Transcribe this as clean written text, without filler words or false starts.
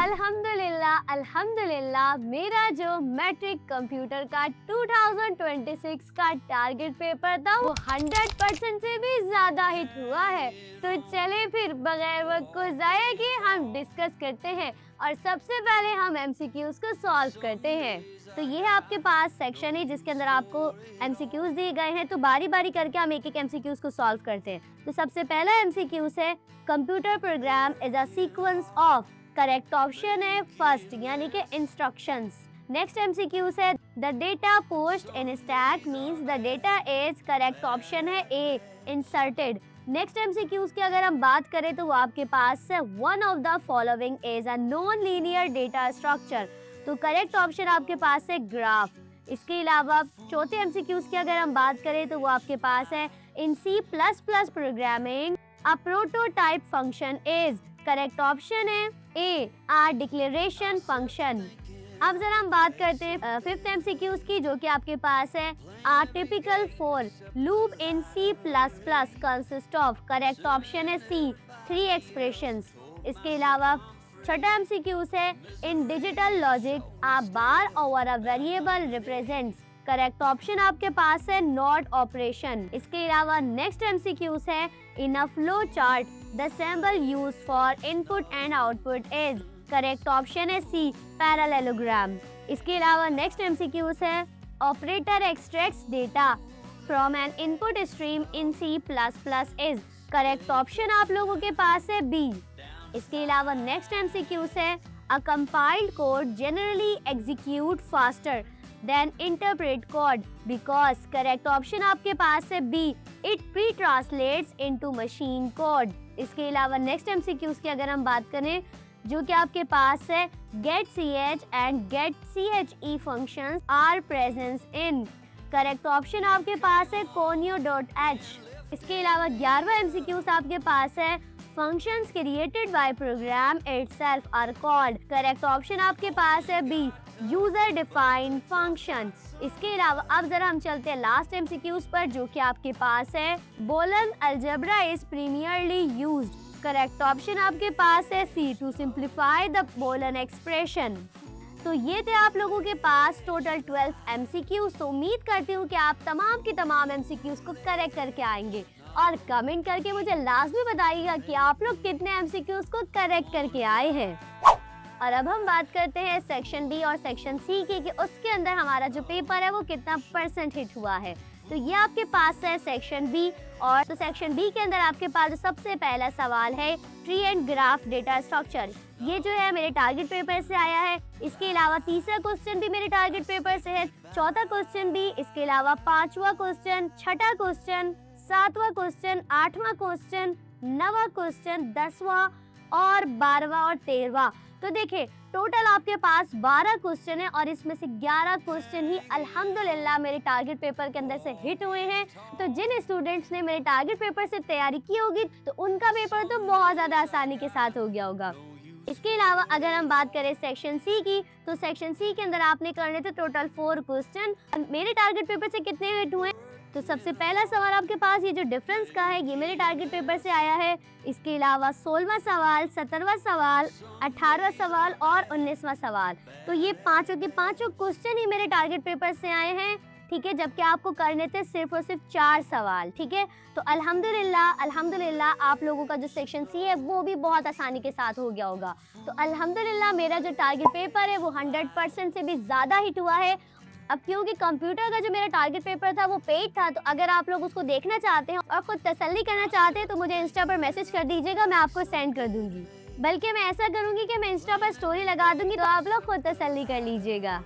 अल्हम्दुलिल्लाह अल्हम्दुलिल्लाह मेरा जो मैट्रिक कंप्यूटर का 2026 का टारगेट पेपर था वो 100% से भी ज़्यादा हिट हुआ है। तो चले फिर बगैर वक्त को ज़ाया किए हम डिस्कस करते हैं और सबसे पहले हम एमसीक्यूज़ को सॉल्व करते हैं। तो ये है आपके पास सेक्शन है जिसके अंदर आपको एमसीक्यूज़ दिए गए हैं, तो बारी बारी करके हम एक एक एमसीक्यूज़ को सॉल्व करते हैं। तो सबसे पहला एमसीक्यूज़ है computer program is a sequence of, correct option है फर्स्ट यानी कि इंस्ट्रक्शंस। नेक्स्ट एमसीक्यूज़ है the data post in stack means the data is, correct option है ए इंसर्टेड। नेक्स्ट एमसीक्यूज़ की अगर हम बात करें तो वो आपके पास है one of the following is a non linear data structure, तो करेक्ट ऑप्शन आपके पास है ग्राफ। इसके अलावा चौथे एमसीक्यूज़ की अगर हम बात करें तो वो आपके पास है इन C++ programming a prototype function is, correct option है ए आर डिक्लेरेशन फंक्शन। अब जरा हम बात करते हैं फिफ्थ एमसीक्यूज़ की जो कि आपके पास है a typical for loop in C++ consist of, correct option है सी 3 एक्सप्रेशंस। इसके अलावा छठा एमसीक्यूज़ है in digital logic a bar over a variable represents, correct option आपके पास है नॉट ऑपरेशन। इसके अलावा नेक्स्ट एमसीक्यूज़ है in a flow chart the symbol use for input and output is, correct option है सी पैरेललोग्राम। इसके अलावा next MCQs है operator extracts data from an input stream in C++ is, correct option आप लोगों के पास है B. इसके अलावा नेक्स्ट एमसीक्यूज़ है a compiled code generally execute faster than interpret code because, correct option आपके पास है B it pre translates into machine code. इसके अलावा नेक्स्ट एमसीक्यूज़ की अगर हम बात करें जो कि आपके पास है get ch and get che functions are present in, correct option आपके पास है conio.h। इसके अलावा 11वां एमसीक्यूज़ आपके पास है functions created by program itself are called, correct option आपके पास है बी यूजर डिफाइंड फंक्शन। इसके अलावा अब जरा हम चलते हैं लास्ट एमसीक्यूज़ पर जो कि आपके पास है बोलन algebra is primarily used, correct option आपके पास है सी टू सिंप्लीफाई द बोलन एक्सप्रेशन। तो ये थे आप लोगों के पास टोटल 12 एमसीक्यूज़। तो उम्मीद करती हूँ कि आप तमाम की तमाम एमसीक्यूज़ को करेक्ट करके आएंगे और कमेंट करके मुझे लाजमी बताइएगा कि आप लोग कितने एमसीक्यूज़ को करेक्ट करके आए हैं। और अब हम बात करते हैं सेक्शन बी और सेक्शन सी की कि उसके अंदर हमारा जो पेपर है वो कितना % हिट हुआ है। तो ये आपके पास है सेक्शन बी, और तो सेक्शन बी के अंदर आपके पास सबसे पहला सवाल है tree and graph data structure. ये जो है मेरे टारगेट पेपर से आया है। इसके अलावा तीसरा क्वेश्चन भी मेरे टारगेट पेपर से है, चौथा क्वेश्चन भी, इसके अलावा 5वां क्वेश्चन, छठा क्वेश्चन, 7वां क्वेश्चन, 8वां क्वेश्चन, 9वां क्वेश्चन, 10वां और 12वां और 13वां। तो देखिए टोटल आपके पास 12 क्वेश्चन है और इसमें से 11 क्वेश्चन ही अल्हम्दुलिल्लाह मेरे टारगेट पेपर के अंदर से हिट हुए हैं। तो जिन स्टूडेंट्स ने मेरे टारगेट पेपर से तैयारी की होगी तो उनका पेपर तो बहुत ज़्यादा आसानी के साथ हो गया होगा। इसके अलावा अगर हम बात करें सेक्शन सी की, तो सेक्शन सी के अंदर आपने करने थे टोटल 4 क्वेश्चन। मेरे टारगेट पेपर से कितने हिट हुए? तो सबसे पहला सवाल आपके पास ये जो डिफरेंस का है ये मेरे टारगेट पेपर से आया है। इसके अलावा 16वां सवाल, 17वां सवाल, 18वां सवाल और 19वां सवाल, तो ये पांचों के पांचों क्वेश्चन ही मेरे टारगेट पेपर से आए हैं। ठीक है, जबकि आपको करने थे सिर्फ और सिर्फ 4 सवाल। ठीक है, तो अल्हम्दुलिल्लाह आप लोगों का जो सेक्शन सी है वो भी बहुत आसानी के साथ हो गया होगा। तो अल्हम्दुलिल्लाह मेरा जो टारगेट पेपर है वो 100% से भी ज़्यादा हिट हुआ है। अब क्योंकि कंप्यूटर का जो मेरा टारगेट पेपर था वो पेड था, तो अगर आप लोग उसको देखना चाहते हैं और खुद तसल्ली करना चाहते हैं तो मुझे इंस्टा पर मैसेज कर दीजिएगा, मैं आपको सेंड कर दूंगी। बल्कि मैं ऐसा करूंगी कि मैं इंस्टा पर स्टोरी लगा दूंगी तो आप लोग खुद तसल्ली कर लीजिएगा।